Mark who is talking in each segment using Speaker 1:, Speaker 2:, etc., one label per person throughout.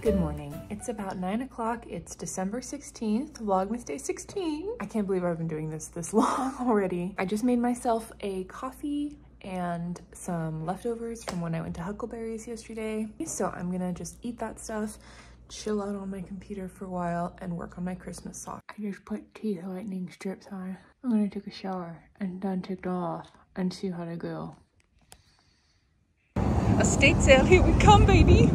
Speaker 1: Good morning. It's about 9 o'clock. It's December 16th, Vlogmas Day 16. I can't believe I've been doing this long already. I just made myself a coffee and some leftovers from when I went to Huckleberry's yesterday. So I'm gonna just eat that stuff, chill out on my computer for a while, and work on my Christmas sock. I just put teeth whitening strips on. I'm gonna take a shower and then take them off and see how they go. Estate sale, here we come, baby!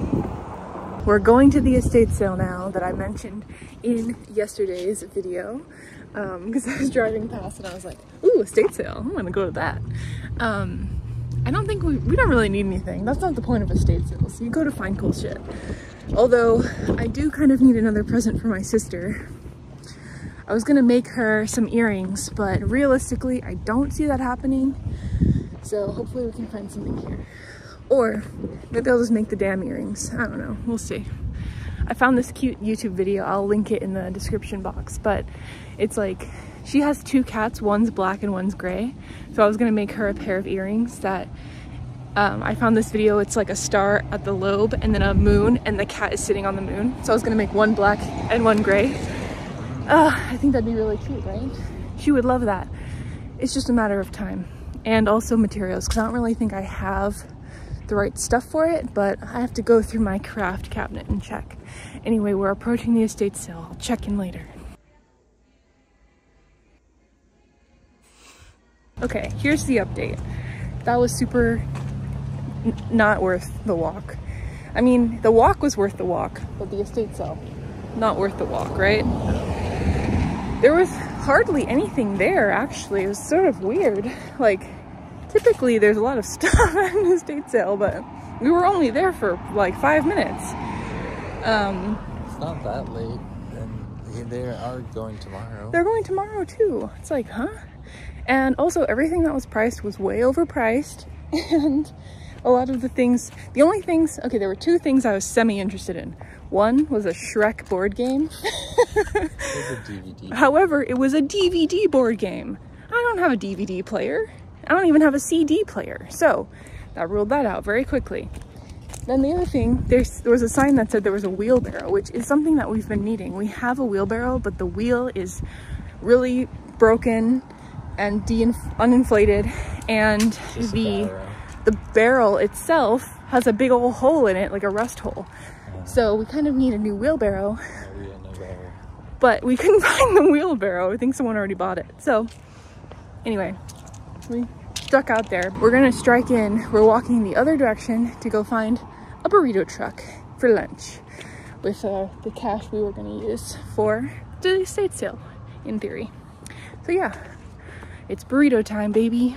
Speaker 1: We're going to the estate sale now that I mentioned in yesterday's video because I was driving past and I was like, ooh, estate sale, I'm gonna go to that. I don't think we don't really need anything. That's not the point of estate sales. You go to find cool shit. Although I do kind of need another present for my sister. I was gonna make her some earrings, but realistically I don't see that happening. So hopefully we can find something here. Or maybe I'll just make the damn earrings. I don't know, we'll see. I found this cute YouTube video, I'll link it in the description box, but it's like, she has two cats, one's black and one's gray. So I was gonna make her a pair of earrings that, I found this video, it's like a star at the lobe and then a moon and the cat is sitting on the moon. So I was gonna make one black and one gray. I think that'd be really cute, right? She would love that. It's just a matter of time. And also materials, because I don't really think I have the right stuff for it, but I have to go through my craft cabinet and check. Anyway, we're approaching the estate sale. I'll check in later. Okay, here's the update. That was super not worth the walk. I mean, the walk was worth the walk, but the estate sale, not worth the walk, right? There was hardly anything there, actually. It was sort of weird. Like, typically there's a lot of stuff at an estate sale, but we were only there for like 5 minutes.
Speaker 2: It's not that late, and they are going tomorrow. They're going tomorrow
Speaker 1: too. It's like, huh? And also everything that was priced was way overpriced, and a lot of the things, the only things, okay, there were two things I was semi-interested in. One was a Shrek board game.
Speaker 2: It was a DVD.
Speaker 1: However, it was a DVD board game. I don't have a DVD player. I don't even have a CD player, so that ruled that out very quickly. Then the other thing, there was a sign that said there was a wheelbarrow, which is something that we've been needing. We have a wheelbarrow, but the wheel is really broken and uninflated, and the barrel itself has a big old hole in it, like a rust hole. So we kind of need a new wheelbarrow, but we couldn't find the wheelbarrow. I think someone already bought it. So anyway, we stuck out there. We're gonna strike in. We're walking the other direction to go find a burrito truck for lunch with the cash we were gonna use for the estate sale, in theory. So yeah, it's burrito time, baby.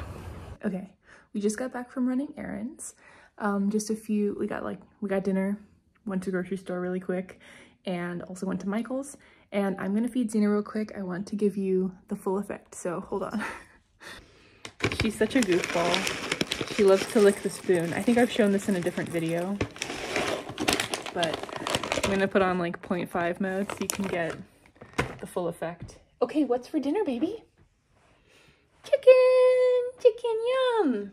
Speaker 1: Okay, we just got back from running errands. We got dinner, went to the grocery store really quick, and also went to Michael's. And I'm gonna feed Xena real quick. I want to give you the full effect, so hold on. She's such a goofball. She loves to lick the spoon. I think I've shown this in a different video, but I'm gonna put on like 0.5 mode so you can get the full effect. Okay, what's for dinner, baby? Chicken, yum.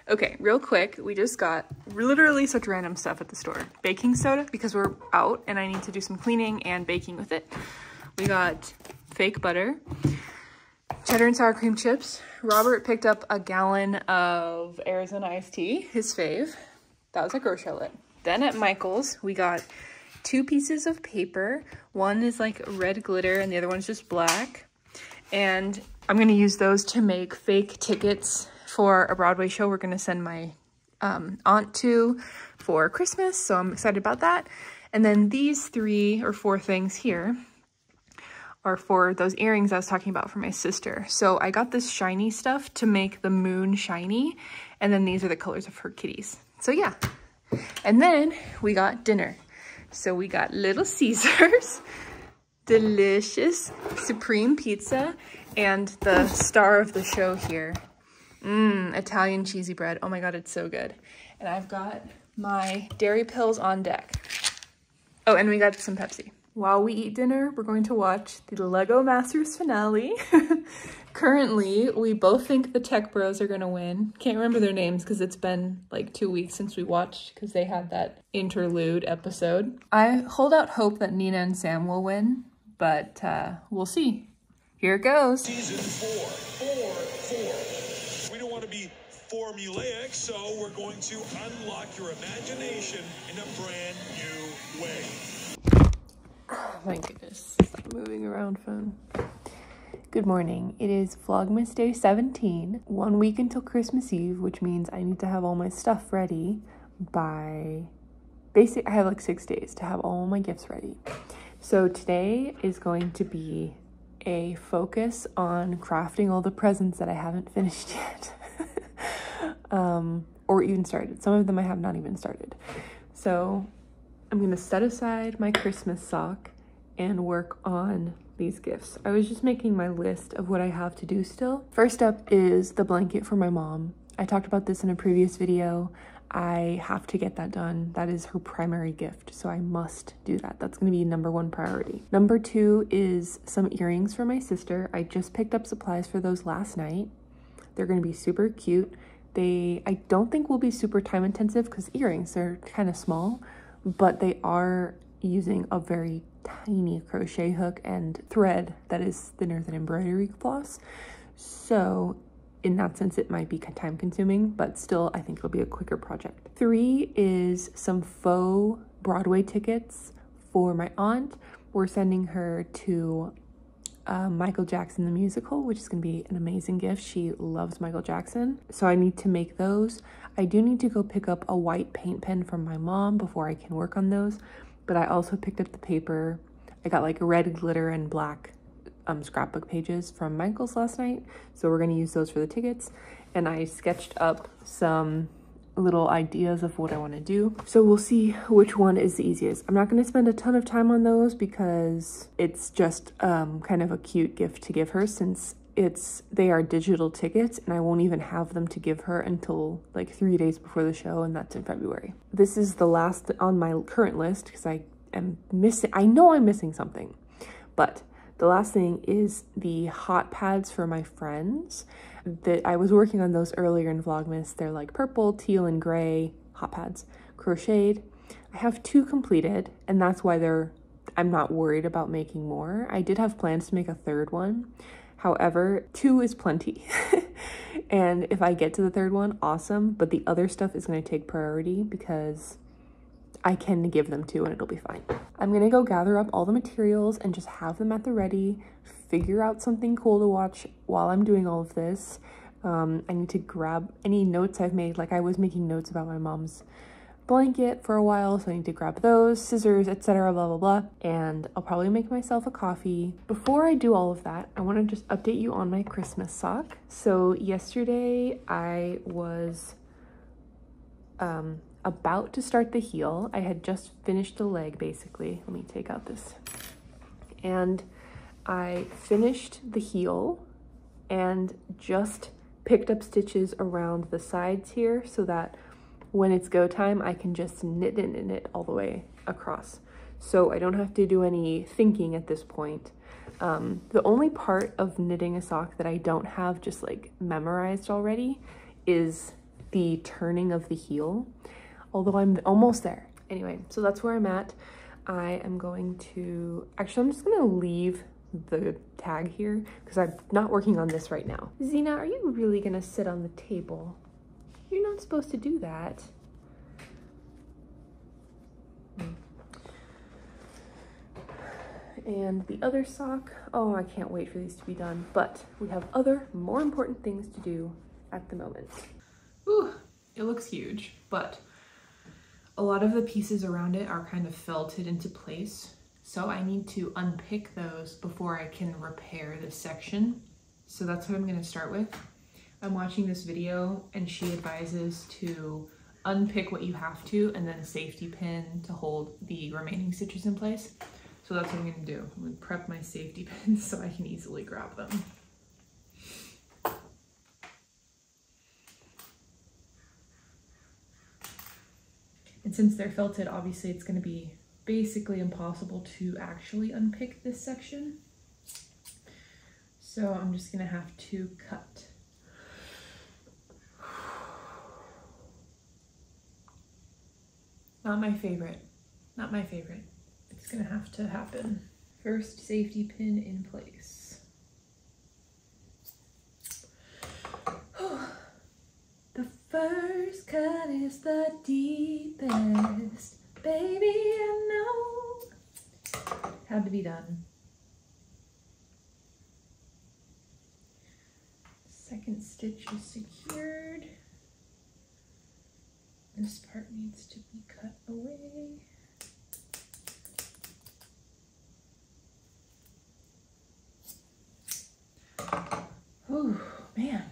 Speaker 1: Okay, real quick, we just got literally such random stuff at the store. Baking soda, because we're out and I need to do some cleaning and baking with it. We got fake butter, cheddar and sour cream chips. Robert picked up a gallon of Arizona iced tea, his fave. That was at grocery outlet. Then at Michael's, we got 2 pieces of paper. One is like red glitter and the other one's just black. And I'm gonna use those to make fake tickets for a Broadway show we're gonna send my aunt to for Christmas, so I'm excited about that. And then these 3 or 4 things here are for those earrings I was talking about for my sister. So I got this shiny stuff to make the moon shiny, and then these are the colors of her kitties. So yeah, and then we got dinner. So we got Little Caesars, delicious supreme pizza, and the star of the show here, Italian cheesy bread. Oh my god, it's so good. And I've got my dairy pills on deck. Oh, and we got some Pepsi. While we eat dinner, we're going to watch the Lego Masters finale. Currently, we both think the Tech Bros are gonna win. Can't remember their names because it's been like 2 weeks since we watched because they had that interlude episode. I hold out hope that Nina and Sam will win, but we'll see. Here it goes.
Speaker 3: Season 4. We don't want to be formulaic, so we're going to unlock your imagination in a brand new way.
Speaker 1: Oh my goodness, stop moving around, phone. Good morning. It is Vlogmas Day 17, 1 week until Christmas Eve, which means I need to have all my stuff ready by I have like 6 days to have all my gifts ready. So today is going to be a focus on crafting all the presents that I haven't finished yet. Or even started. Some of them I have not even started. So I'm gonna set aside my Christmas sock and work on these gifts. I was just making my list of what I have to do still. First up is the blanket for my mom. I talked about this in a previous video. I have to get that done. That is her primary gift, so I must do that. That's gonna be #1 priority. Number 2 is some earrings for my sister. I just picked up supplies for those last night. They're gonna be super cute. I don't think will be super time intensive because earrings are kind of small, but they are using a very tiny crochet hook and thread that is thinner than embroidery floss. So in that sense, it might be time consuming, but still I think it'll be a quicker project. 3 is some faux Broadway tickets for my aunt. We're sending her to Michael Jackson the musical, which is gonna be an amazing gift. She loves Michael Jackson, so I need to make those. I do need to go pick up a white paint pen from my mom before I can work on those, but I also picked up the paper. I got like red glitter and black scrapbook pages from Michael's last night, so we're gonna use those for the tickets. And I sketched up some little ideas of what I want to do, so we'll see which one is the easiest. I'm not going to spend a ton of time on those because it's just kind of a cute gift to give her, since they are digital tickets and I won't even have them to give her until like 3 days before the show, and that's in February. This is the last on my current list because I know I'm missing something, but the last thing is the hot pads for my friends. That I was working on those earlier in Vlogmas. They're like purple, teal, and gray hot pads, crocheted. I have 2 completed, and that's why I'm not worried about making more. I did have plans to make a 3rd one. However, 2 is plenty. And if I get to the 3rd one, awesome. But the other stuff is going to take priority because I can give them to and it'll be fine. I'm gonna go gather up all the materials and just have them at the ready, figure out something cool to watch while I'm doing all of this. I need to grab any notes I've made. Like I was making notes about my mom's blanket for a while, so I need to grab those, scissors, etc., blah, blah, blah. And I'll probably make myself a coffee. Before I do all of that, I wanna just update you on my Christmas sock. So yesterday I was, about to start the heel. I had just finished the leg basically. Let me take out this. And I finished the heel and just picked up stitches around the sides here so that when it's go time, I can just knit it all the way across. So I don't have to do any thinking at this point. The only part of knitting a sock that I don't have just like memorized already is the turning of the heel. Although I'm almost there. Anyway, so that's where I'm at. I am going to, actually I'm just gonna leave the tag here because I'm not working on this right now. Zena, are you really gonna sit on the table? You're not supposed to do that. And the other sock, oh, I can't wait for these to be done, but we have other more important things to do at the moment. Ooh, it looks huge, but a lot of the pieces around it are kind of felted into place. So I need to unpick those before I can repair this section. So that's what I'm gonna start with. I'm watching this video and she advises to unpick what you have to and then a safety pin to hold the remaining stitches in place. So that's what I'm gonna do. I'm gonna prep my safety pins so I can easily grab them. And since they're felted, obviously it's going to be basically impossible to actually unpick this section. So I'm just going to have to cut. Not my favorite. Not my favorite. It's going to have to happen. First safety pin in place. The first cut is the deepest. Baby, I know. Had to be done. Second stitch is secured. This part needs to be cut away. Oh, man.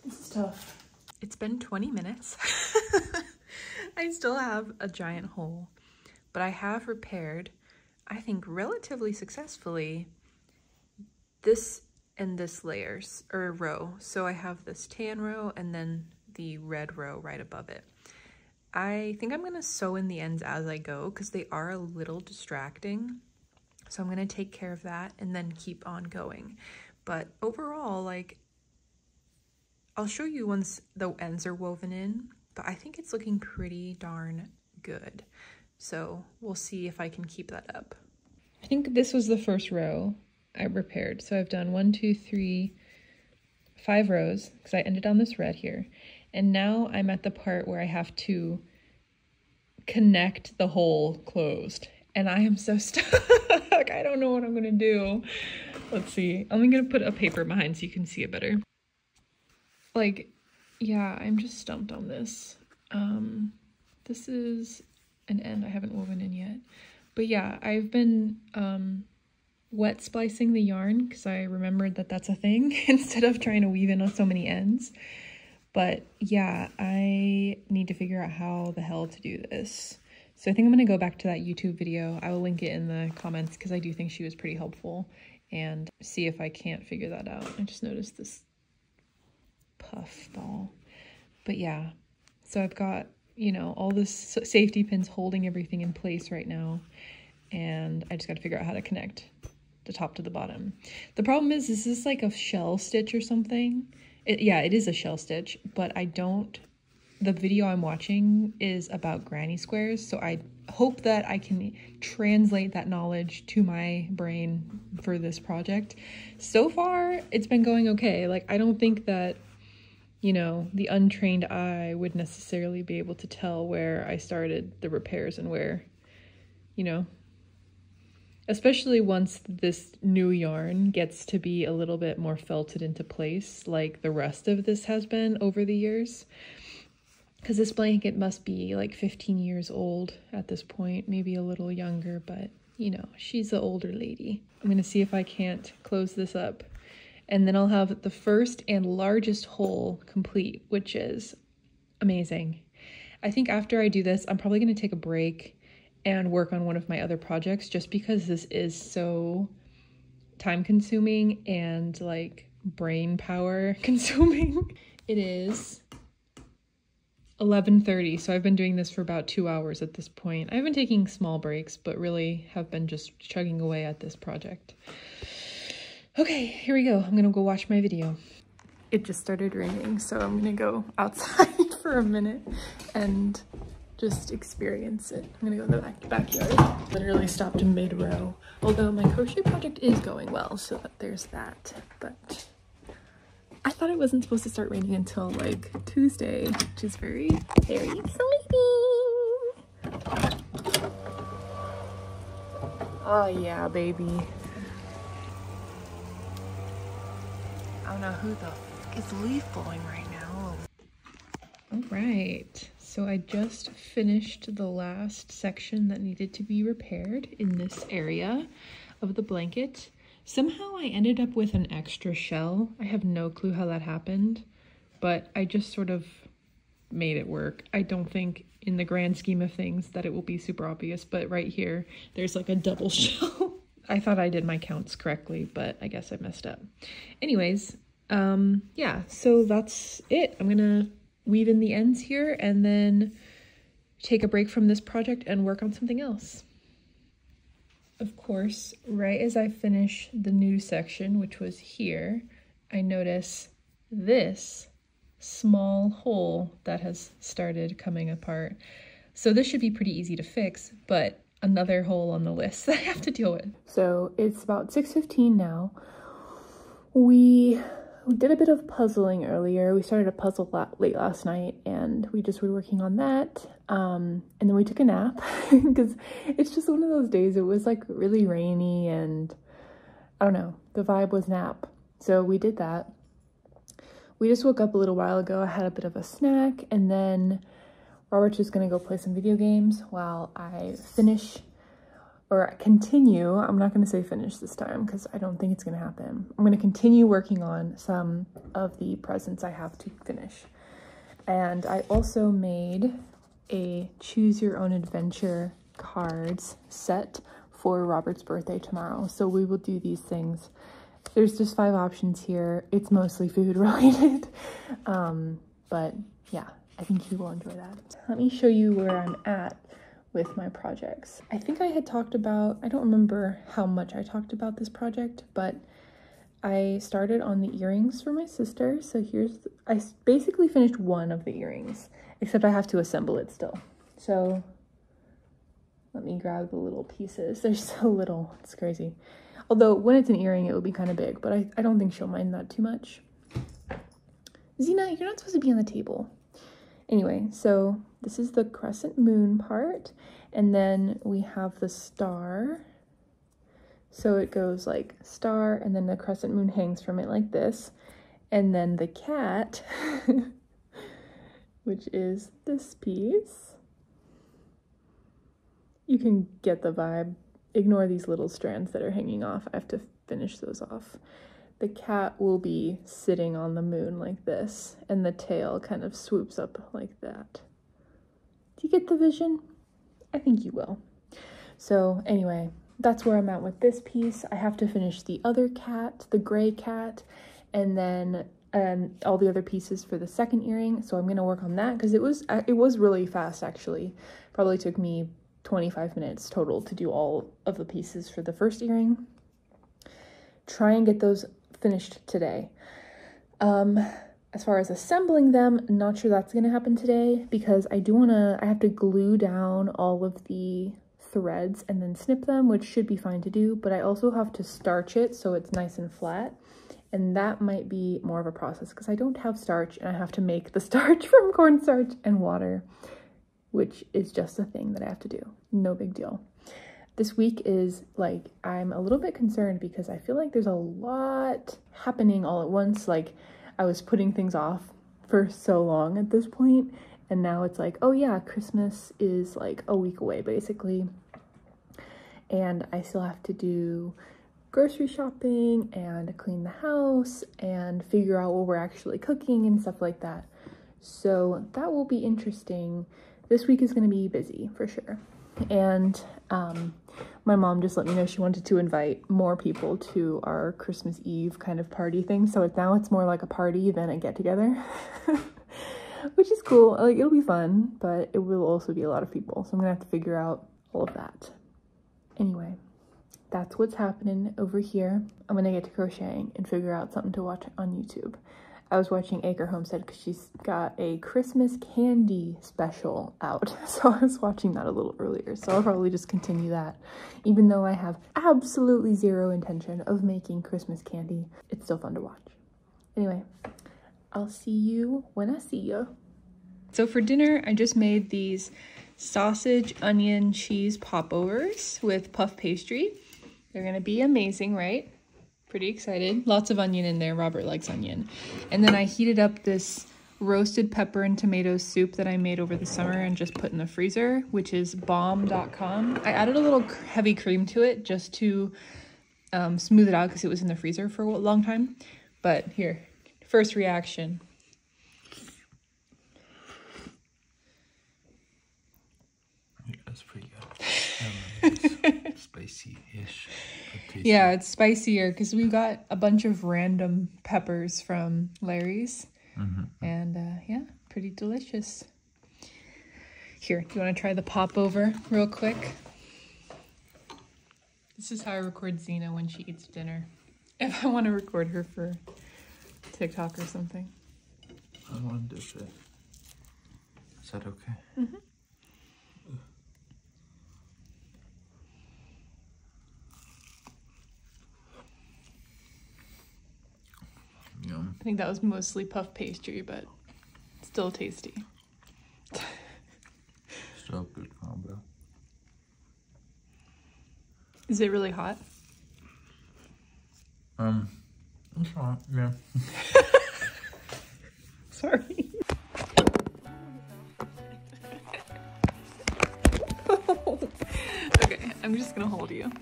Speaker 1: This is tough. It's been 20 minutes. I still have a giant hole, but I have repaired, I think relatively successfully, this and this layers, or row. So I have this tan row and then the red row right above it. I think I'm gonna sew in the ends as I go because they are a little distracting. So I'm gonna take care of that and then keep on going. But overall, like, I'll show you once the ends are woven in, but I think it's looking pretty darn good. So we'll see if I can keep that up. I think this was the first row I repaired. So I've done 1, 2, 3, 5 rows because I ended on this red here. And now I'm at the part where I have to connect the hole closed. And I am so stuck. I don't know what I'm gonna do. Let's see. I'm gonna put a paper behind so you can see it better. Like, yeah, I'm just stumped on this. This is an end I haven't woven in yet. But yeah, I've been wet splicing the yarn because I remembered that that's a thing instead of trying to weave in on so many ends. But yeah, I need to figure out how the hell to do this. So I think I'm gonna go back to that YouTube video. I will link it in the comments because I do think she was pretty helpful, and see if I can't figure that out. I just noticed this puff ball. But yeah, so I've got, you know, all this safety pins holding everything in place right now, and I just got to figure out how to connect the top to the bottom. The problem is this like a shell stitch or something? Yeah, it is a shell stitch, but I don't, the video I'm watching is about granny squares, so I hope that I can translate that knowledge to my brain for this project. So far, it's been going okay. Like, I don't think that, you know, the untrained eye would necessarily be able to tell where I started the repairs and where, you know, especially once this new yarn gets to be a little bit more felted into place like the rest of this has been over the years. Because this blanket must be like 15 years old at this point, maybe a little younger, but you know, she's the older lady. I'm gonna see if I can't close this up. And then I'll have the first and largest hole complete, which is amazing. I think after I do this, I'm probably going to take a break and work on one of my other projects just because this is so time consuming and like brain power consuming. It is 11:30, so I've been doing this for about 2 hours at this point. I've been taking small breaks, but really have been just chugging away at this project. Okay, here we go. I'm gonna go watch my video. It just started raining, so I'm gonna go outside for a minute and just experience it. I'm gonna go in the backyard. Literally stopped in mid-row, although my crochet project is going well, so there's that. But I thought it wasn't supposed to start raining until like Tuesday, which is very, very exciting. Oh yeah, baby. I don't know who the fuck is leaf blowing right now. All right, So I just finished the last section that needed to be repaired in this area of the blanket. Somehow I ended up with an extra shell. I have no clue how that happened, but I just sort of made it work. I don't think in the grand scheme of things that it will be super obvious, but right here, there's like a double shell. I thought I did my counts correctly, but I guess I messed up. Anyways, yeah, so that's it. I'm gonna weave in the ends here and then take a break from this project and work on something else. Of course, right as I finish the new section, which was here, I notice this small hole that has started coming apart. So this should be pretty easy to fix, but another hole on the list that I have to deal with. So it's about 6:15 now. We did a bit of puzzling earlier. We started a puzzle late last night and we just were working on that. And then we took a nap because it's just one of those days. It was like really rainy and I don't know, the vibe was nap. So we did that. We just woke up a little while ago. I had a bit of a snack and then Robert's just gonna go play some video games while I finish or continue. I'm not gonna say finish this time because I don't think it's gonna happen. I'm gonna continue working on some of the presents I have to finish. And I also made a choose your own adventure cards set for Robert's birthday tomorrow. So we will do these things. There's just 5 options here. It's mostly food related. But yeah, I think you will enjoy that. Let me show you where I'm at with my projects. I think I had talked about, I don't remember how much I talked about this project, but I started on the earrings for my sister. So I basically finished one of the earrings, except I have to assemble it still. So let me grab the little pieces. They're so little, it's crazy. Although when it's an earring, it will be kind of big, but I don't think she'll mind that too much. Zena, you're not supposed to be on the table. Anyway, so this is the crescent moon part, and then we have the star. So it goes like star, and then the crescent moon hangs from it like this. And then the cat, which is this piece. You can get the vibe. Ignore these little strands that are hanging off. I have to finish those off. The cat will be sitting on the moon like this, and the tail kind of swoops up like that. Do you get the vision? I think you will. So anyway, that's where I'm at with this piece. I have to finish the other cat, the gray cat, and then all the other pieces for the second earring. So I'm gonna work on that because it was really fast actually. Probably took me 25 minutes total to do all of the pieces for the first earring. Try and get those finished today. As far as assembling them, not sure that's gonna happen today because I have to glue down all of the threads and then snip them, which should be fine to do, but I also have to starch it so it's nice and flat. And that might be more of a process because I don't have starch and I have to make the starch from cornstarch and water, which is just a thing that I have to do. No big deal. This week is like, I'm a little bit concerned because I feel like there's a lot happening all at once. Like I was putting things off for so long at this point, and now it's like, oh yeah, Christmas is like a week away basically. And I still have to do grocery shopping and clean the house and figure out what we're actually cooking and stuff like that. So that will be interesting. This week is going to be busy for sure. And my mom just let me know she wanted to invite more people to our Christmas Eve kind of party thing. So now it's more like a party than a get together, which is cool. Like it'll be fun, but it will also be a lot of people. So I'm gonna have to figure out all of that. Anyway, that's what's happening over here. I'm gonna get to crocheting and figure out something to watch on YouTube. I was watching Acre Homestead because she's got a Christmas candy special out. So I was watching that a little earlier. So I'll probably just continue that. Even though I have absolutely zero intention of making Christmas candy, it's still fun to watch. Anyway, I'll see you when I see you. So for dinner, I just made these sausage, onion, cheese popovers with puff pastry. They're gonna be amazing, right? Pretty excited. Lots of onion in there. Robert likes onion. And then I heated up this roasted pepper and tomato soup that I made over the summer and just put in the freezer, which is bomb.com. I added a little heavy cream to it just to smooth it out because it was in the freezer for a long time. But here, first reaction.
Speaker 2: Yeah, that's pretty good. Spicy-ish.
Speaker 1: Yeah, it's spicier because we got a bunch of random peppers from Larry's. And yeah, pretty delicious. Here, do you want to try the popover real quick? This is how I record Xena when she eats dinner. If I want to record her for TikTok or something.
Speaker 2: I want to dish it. Is that okay? Yum.
Speaker 1: I think that was mostly puff pastry, but still tasty.
Speaker 2: Still a good combo.
Speaker 1: Is it really hot?
Speaker 2: It's hot, yeah.
Speaker 1: Sorry. Okay, I'm just gonna hold you.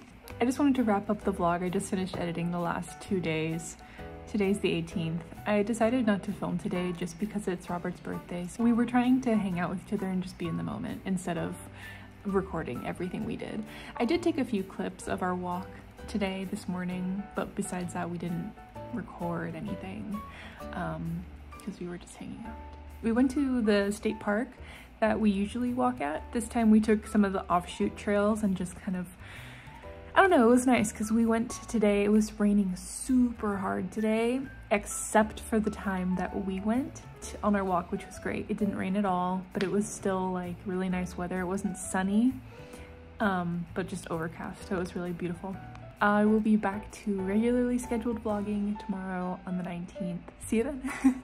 Speaker 1: I just wanted to wrap up the vlog. I just finished editing the last 2 days. Today's the 18th. I decided not to film today just because it's Robert's birthday. So we were trying to hang out with each other and just be in the moment instead of recording everything we did. I did take a few clips of our walk today, this morning, but besides that, we didn't record anything because we were just hanging out. We went to the state park that we usually walk at. This time we took some of the offshoot trails and just kind of, I don't know, it was nice because we went today. It was raining super hard today, except for the time that we went on our walk, which was great. It didn't rain at all, but it was still like really nice weather. It wasn't sunny, but just overcast, so it was really beautiful. I will be back to regularly scheduled vlogging tomorrow on the 19th. See you then.